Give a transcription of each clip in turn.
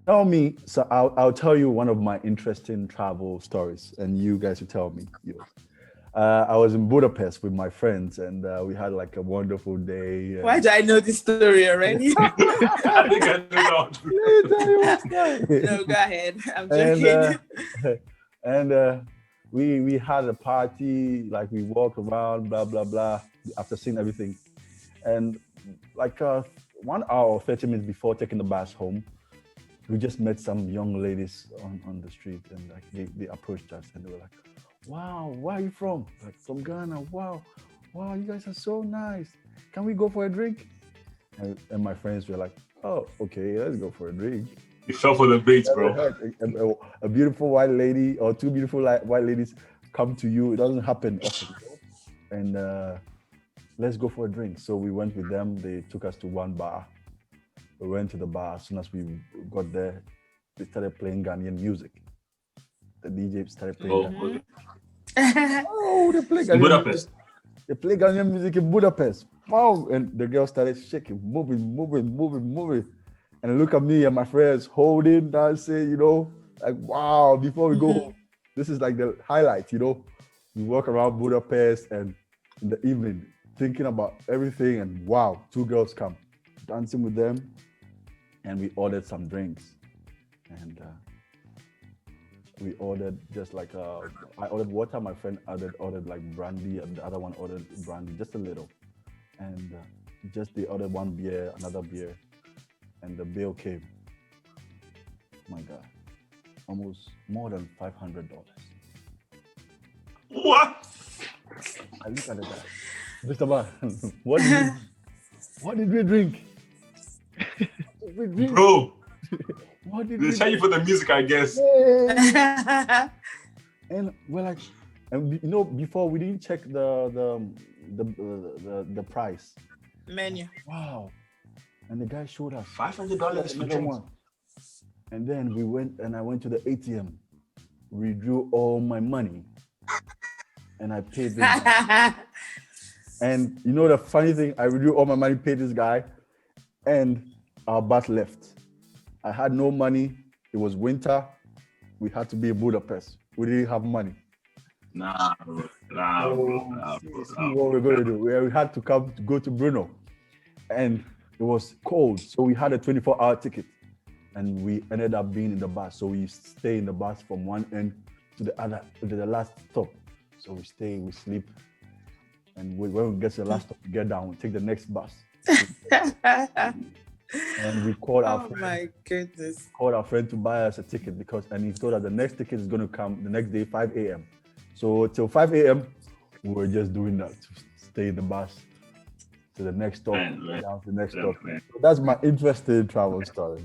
Tell me. So I'll tell you one of my interesting travel stories, and you guys will tell me yours. I was in Budapest with my friends, and we had like a wonderful day. Why And do I know this story already? I think I know let me tell you one story. No, go ahead. I'm and joking. and we had a party. Like we walked around, blah blah blah. After seeing everything, and like 1 hour or 30 minutes before taking the bus home, we just met some young ladies on the street, and like they approached us, and they were like, "Wow, where are you from?" Like, "From Ghana." "Wow, wow, you guys are so nice. Can we go for a drink?" And my friends were like, "Oh, okay, let's go for a drink." You fell for the bait, Never bro. heard a beautiful white lady or two beautiful white ladies come to you. It doesn't happen often. And let's go for a drink. So we went with them. They took us to one bar. We went to the bar. As soon as we got there, they started playing Ghanaian music. The DJ started playing. Oh, Oh, they play in Ghanaian Budapest. music. They play Ghanaian music in Budapest. Wow! And the girl started shaking, moving. And look at me and my friends holding, dancing, like wow. Before we go home, this is like the highlight, We walk around Budapest and in the evening thinking about everything, and wow, two girls come dancing with them, and we ordered some drinks, and we ordered just like I ordered water, my friend ordered like brandy, and the other one ordered brandy, just a little, and just they ordered one beer, another beer, and the bill came. My God, almost more than $500. What? I look at the guy, Mr. Man, what did we drink? What did we drink? Bro, What did they we charge you drink? for the music, I guess. Hey! And we're like, before we didn't check the price. Menu. Wow. And the guy showed us $500 for another drinks. one. And then I went to the ATM, withdrew all my money, and I paid this guy. And the funny thing, I withdrew all my money, paid this guy, and our bus left. I had no money. It was winter. We had to be in Budapest. We didn't have money. Nah, bro. Nah, bro. Nah, bro. See what we're going to do. We had to go to Brno, and it was cold, so we had a 24-hour ticket, and we ended up being in the bus. So we stay in the bus from one end to the other, to the last stop. So we stay, we sleep, and when we get to the last stop, we get down, we take the next bus, and we called our Oh friend. my goodness. Called our friend to buy us a ticket and he told us the next ticket is going to come the next day, 5 a.m. So till 5 a.m., we were just doing that to stay in the bus to the next stop, Man. down to the next Yeah, stop. man. So that's my interesting travel story.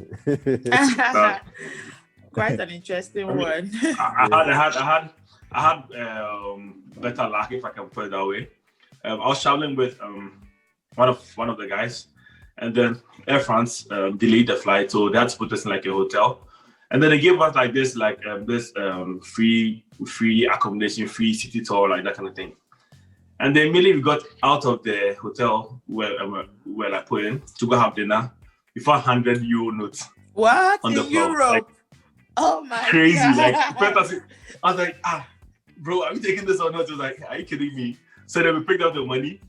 Quite an interesting one. I had better luck, if I can put it that way. I was traveling with one of the guys, and then Air France delayed the flight, so they had to put us in like a hotel, and then they gave us like this free accommodation, free city tour, like that kind of thing. And then immediately we got out of the hotel where I put in to go have dinner. We found €100 notes What? on the In floor. Europe? Like, Oh my crazy. God. Like, I was like, bro, are we taking this or not? It was like, are you kidding me? So then we picked up the money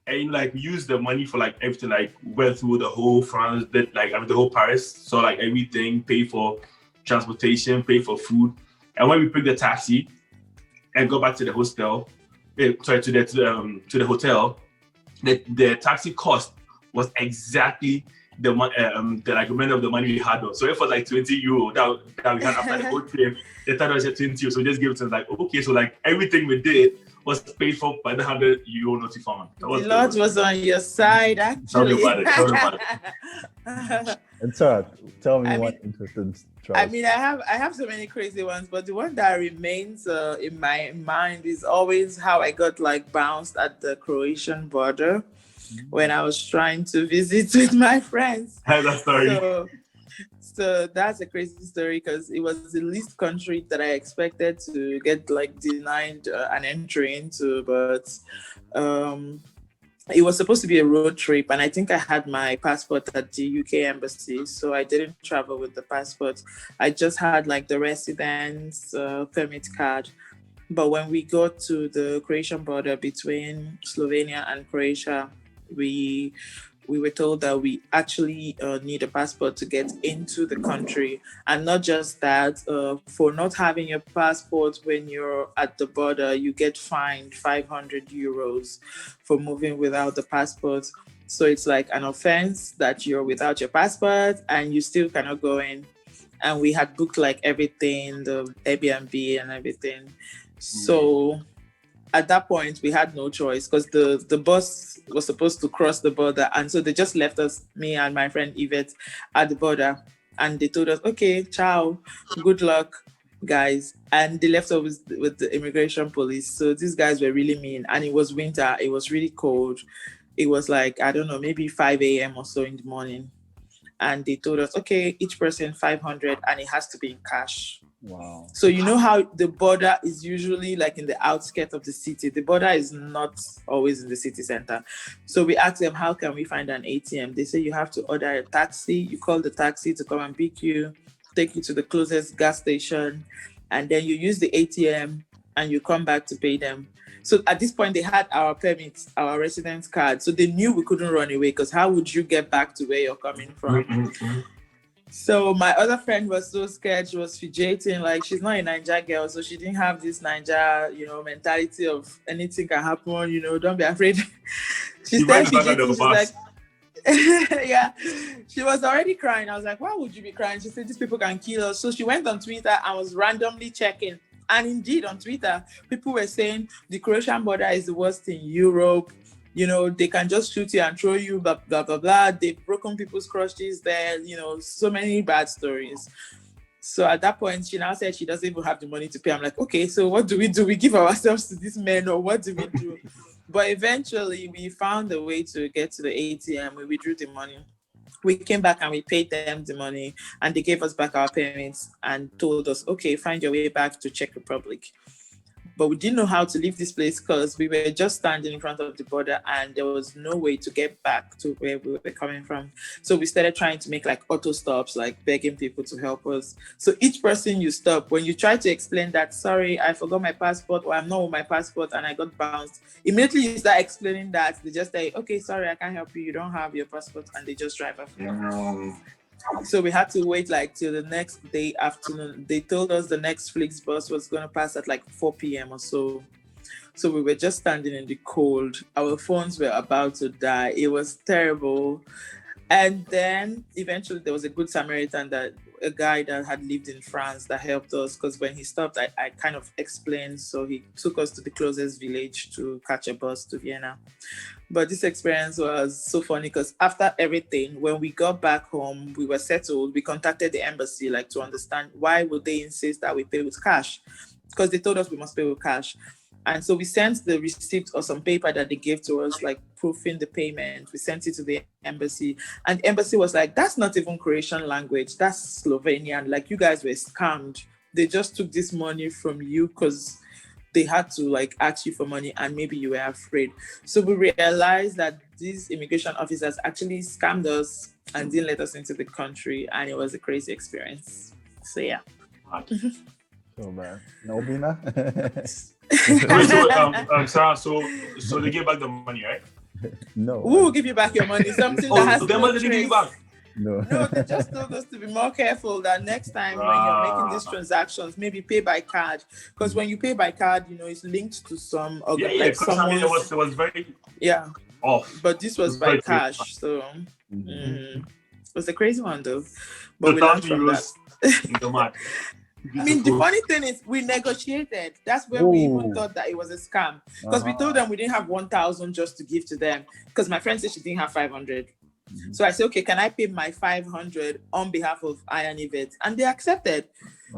and like we used the money for like everything, like went through the whole France, did like the whole Paris. So like everything, pay for transportation, pay for food. And when we picked the taxi and go back to the hostel, to the hotel, the taxi cost was exactly the remainder of the money we had. So it was like €20 that we had after the whole trip. They thought it was just €20, so we just gave it to them like, okay, so like everything we did was paid for by the €100 note we found. The Lord was on your side, Tell me actually. about it. And Sarah, tell me I one mean- interesting travel. I mean, I have so many crazy ones, but the one that remains in my mind is always how I got like bounced at the Croatian border when I was trying to visit with my friends. How's that story? So that's a crazy story because it was the least country that I expected to get like denied an entry into, but it was supposed to be a road trip, and I think I had my passport at the UK embassy, so I didn't travel with the passport. I just had like the residence permit card. But when we got to the Croatian border between Slovenia and Croatia, we we were told that we actually need a passport to get into the country. And not just that, for not having your passport when you're at the border, you get fined 500 euros for moving without the passport. So it's like an offense that you're without your passport and you still cannot go in. And we had booked like everything, the Airbnb and everything. So at that point, we had no choice because the bus was supposed to cross the border. And so they just left us, me and my friend Yvette, at the border. And they told us, okay, ciao, good luck, guys. And they left us with the immigration police. So these guys were really mean. And it was winter. It was really cold. It was like, I don't know, maybe 5 a.m. or so in the morning. And they told us, okay, each person 500 and it has to be in cash. Wow. So you know how the border is usually like in the outskirts of the city. The border is not always in the city center. So we asked them, how can we find an ATM? They say you have to order a taxi. You call the taxi to come and pick you, take you to the closest gas station, and then you use the ATM and you come back to pay them. So at this point, they had our permits, our residence card. So they knew we couldn't run away because how would you get back to where you're coming from? So my other friend was so scared. She was fidgeting, like she's not a Niger girl. So she didn't have this Niger, mentality of anything can happen, don't be afraid. She started fidgeting. She's like, yeah, she was already crying. I was like, why would you be crying? She said, these people can kill us. So she went on Twitter and was randomly checking. And indeed, on Twitter, people were saying the Croatian border is the worst in Europe. They can just shoot you and throw you, blah, blah, blah, blah. They've broken people's crushes there, so many bad stories. So at that point, she now said she doesn't even have the money to pay. I'm like, okay, so what do? We give ourselves to these men or what do we do? But eventually, we found a way to get to the ATM. We withdrew the money. We came back and we paid them the money and they gave us back our payments and told us, okay, find your way back to Czech Republic. But we didn't know how to leave this place because we were just standing in front of the border and there was no way to get back to where we were coming from. So we started trying to make like auto stops, like begging people to help us. So each person you stop, when you try to explain that, sorry, I forgot my passport or I'm not with my passport and I got bounced, immediately you start explaining that. They just say, okay, sorry, I can't help you. You don't have your passport, and they just drive off. So we had to wait like till the next day afternoon. They told us the next Flix bus was going to pass at like 4 p.m. or so. So we were just standing in the cold. Our phones were about to die. It was terrible. And then eventually there was a good Samaritan, that a guy that had lived in France that helped us, because when he stopped, I kind of explained. So he took us to the closest village to catch a bus to Vienna. But this experience was so funny because after everything, when we got back home, we were settled. We contacted the embassy like to understand why would they insist that we pay with cash, because they told us we must pay with cash. And so we sent the receipt or some paper that they gave to us, like proofing the payment. We sent it to the embassy. And the embassy was like, that's not even Croatian language. That's Slovenian. Like, you guys were scammed. They just took this money from you because they had to like ask you for money and maybe you were afraid. So we realized that these immigration officers actually scammed us and didn't let us into the country. And it was a crazy experience. So yeah. So bad. No, Bina? Sarah, so they gave back the money, right? No. Who will give you back your money? Something that has them no didn't give you back. No. No, they just told us to be more careful that next time when you're making these transactions, maybe pay by card. Because when you pay by card, it's linked to some It was very off. But this was by cash, so it was a crazy one though. But we learned from that. I mean, the funny thing is, we negotiated. That's where we even thought that it was a scam. Because we told them we didn't have 1,000 just to give to them. Because my friend said she didn't have 500. So I said, okay, can I pay my 500 on behalf of I and Yvette? And they accepted.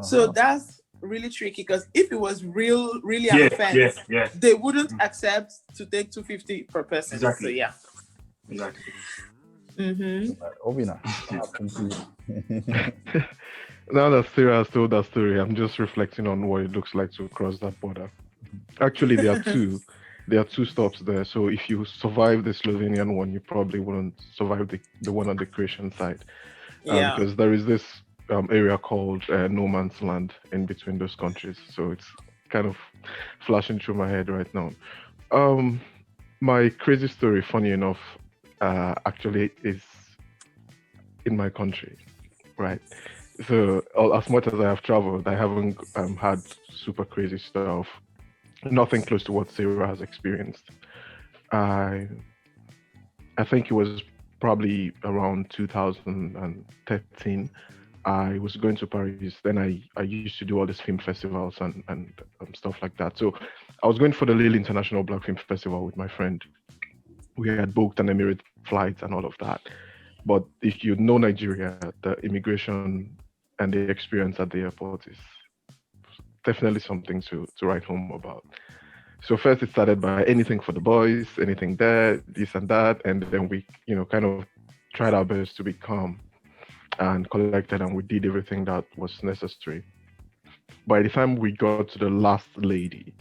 So that's really tricky, because if it was really an offense, they wouldn't accept to take 250 per person. Exactly. So yeah. Exactly. Obina. Now that Sarah has told that story, I'm just reflecting on what it looks like to cross that border. Actually, there are two. there are two stops there. So if you survive the Slovenian one, you probably wouldn't survive the one on the Croatian side, Yeah. because there is this area called no man's land in between those countries. So it's kind of flashing through my head right now. Um, my crazy story, funny enough, actually is in my country, right? So as much as I have traveled, I haven't had super crazy stuff. Nothing close to what Sarah has experienced. I I think it was probably around 2013. I was going to Paris. Then I used to do all these film festivals and stuff like that. So I was going for the Lille International Black Film Festival with my friend. We had booked an Emirate flight and all of that. But if you know Nigeria, the immigration and the experience at the airport is definitely something to write home about. So first it started by anything for the boys, anything there, this and that, and then we, kind of tried our best to be calm and collected, and we did everything that was necessary. By the time we got to the last lady,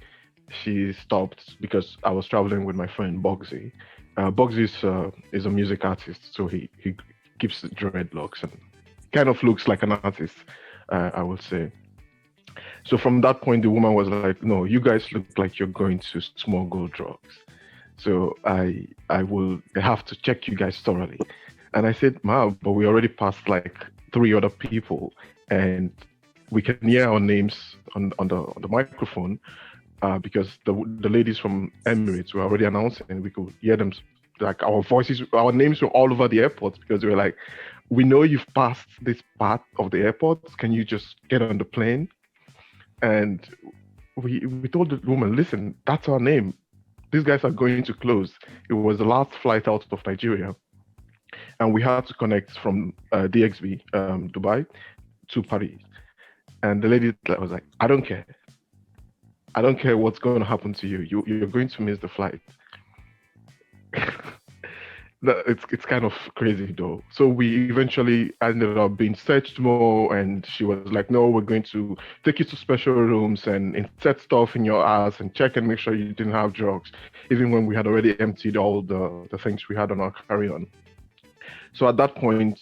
she stopped because I was traveling with my friend Bogsy. Bogsy is a music artist, so he keeps dreadlocks and kind of looks like an artist, I would say. So from that point, the woman was like, "No, you guys look like you're going to smuggle drugs. So I will have to check you guys thoroughly." And I said, "Ma, but we already passed like three other people, and we can hear our names on the microphone, because the ladies from Emirates were already announcing, and we could hear them, like our voices, our names were all over the airport because they were like, 'We know you've passed this part of the airport. Can you just get on the plane?'" And we told the woman, "Listen, that's our name. These guys are going to close." It was the last flight out of Nigeria, and we had to connect from DXB, Dubai, to Paris. And the lady was like, "I don't care. I don't care what's going to happen to you. You're going to miss the flight." It's kind of crazy though. So we eventually ended up being searched more, and she was like, "No, we're going to take you to special rooms and insert stuff in your ass and check and make sure you didn't have drugs," even when we had already emptied all the things we had on our carry-on. So at that point,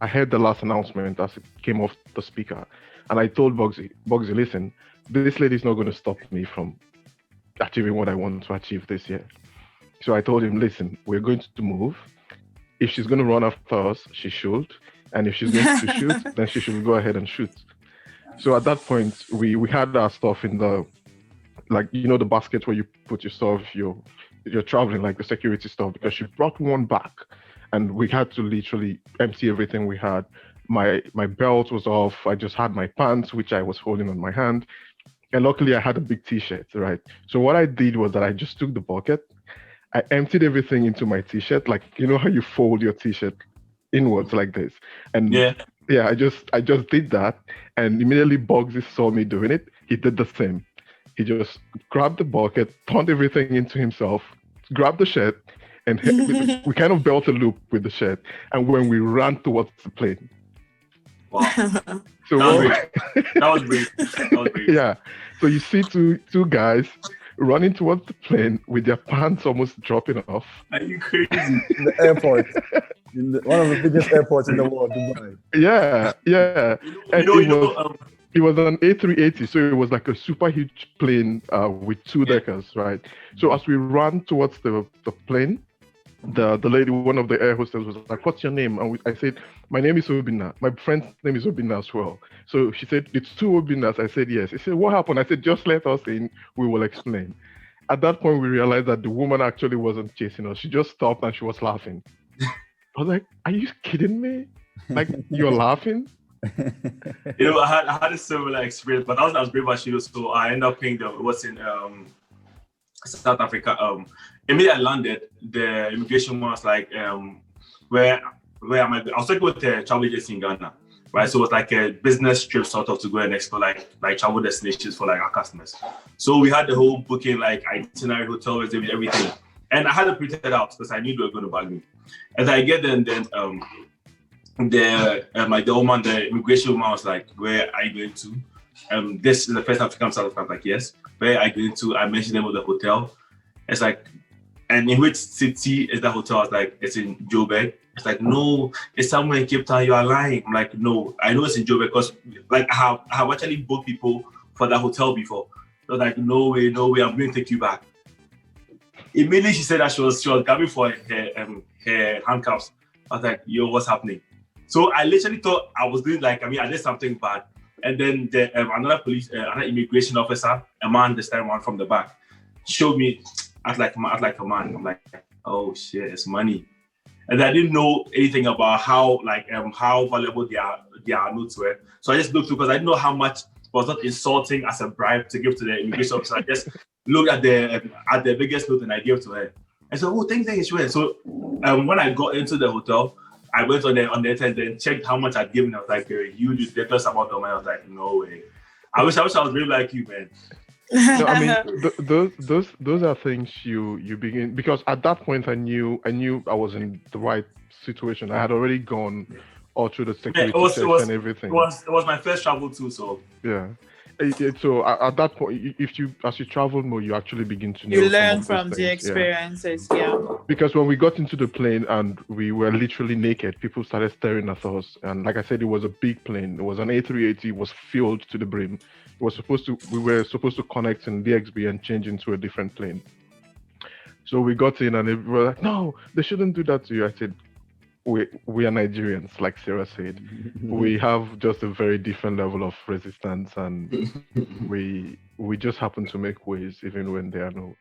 I heard the last announcement as it came off the speaker, and I told Bugsy, "Listen, this lady's not going to stop me from achieving what I want to achieve this year." So I told him, "Listen, we're going to move. If she's going to run after us, she should. And if she's going to shoot, then she should go ahead and shoot." So at that point, we had our stuff in the, like, the basket where you put your stuff, you're traveling, like the security stuff, because she brought one back. And we had to literally empty everything we had. My belt was off. I just had my pants, which I was holding on my hand. And luckily I had a big t-shirt, right? So what I did was that I just took the bucket, I emptied everything into my t-shirt, like how you fold your t-shirt inwards like this. And Yeah. I just did that, and immediately Bugsy saw me doing it. He did the same. He just grabbed the bucket, turned everything into himself, grabbed the shirt, and we kind of built a loop with the shirt. And when we ran towards the plane. Wow. So That was great. Yeah. So you see two guys running towards the plane with their pants almost dropping off. Are you crazy? In the airport, one of the biggest airports in the world, Dubai. Yeah. And it was an A380, so it was like a super huge plane with two deckers, right? So as we ran towards the plane, the lady, one of the air hostess, was like, "What's your name?" And I said, "My name is Obina. My friend's name is Obina as well." So she said, "It's two Obinas." I said, "Yes." She said, "What happened?" I said, "Just let us in. We will explain." At that point, we realized that the woman actually wasn't chasing us. She just stopped and she was laughing. I was like, "Are you kidding me? Like, you're laughing?" I had a similar experience, but I was brave as she was, so I ended up paying them. It was in South Africa. Immediately I landed, the immigration was like, where am I? I was working with a travel agency in Ghana, right? So it was like a business trip sort of to go and explore like travel destinations for like our customers. So we had the whole booking, like itinerary, hotel reservation, everything, and I had it printed out because I knew they were going to bug me. As I get there, and then the woman, the immigration woman was like, "Where are you going to?" This is the first time to come to South Africa. I'm like, "Yes." "Where are you going to?" I mentioned the name of the hotel. It's like, and in which city is that hotel? I was like, it's in Joburg. It's like, no, it's somewhere in Cape Town. You are lying. I'm like, no, I know it's in Joburg because like I have actually booked people for that hotel before. So like, no way, I'm going to take you back. Immediately she said that she was coming for her handcuffs. I was like, yo, what's happening? So I literally thought I was doing I did something bad. And then another immigration officer, a man this time around from the back, showed me act like a man. I'm like, oh shit, it's money. And I didn't know anything about how valuable their notes were. So I just looked through because I didn't know how much was not insulting as a bribe to give to the immigration officer. I just looked at the biggest note and I gave to her. And so, oh, thank you, sure. So when I got into the hotel, I went on the internet and checked how much I'd given. I was like, a huge ridiculous amount of money. I was like, no way. I wish I was really like you, man. No, I mean, those are things you begin, because at that point I knew I was in the right situation. I had already gone all through the security checks and everything. It was my first travel too, so yeah. So at that point, as you travel more, you actually begin to know. You learn from the experiences, yeah. Because when we got into the plane and we were literally naked, people started staring at us. And like I said, it was a big plane. It was an A380. It was filled to the brim. We were supposed to connect in DXB and change into a different plane. So we got in and they were like, no, they shouldn't do that to you. I said, we are Nigerians, like Sarah said. We have just a very different level of resistance, and we just happen to make ways even when there are no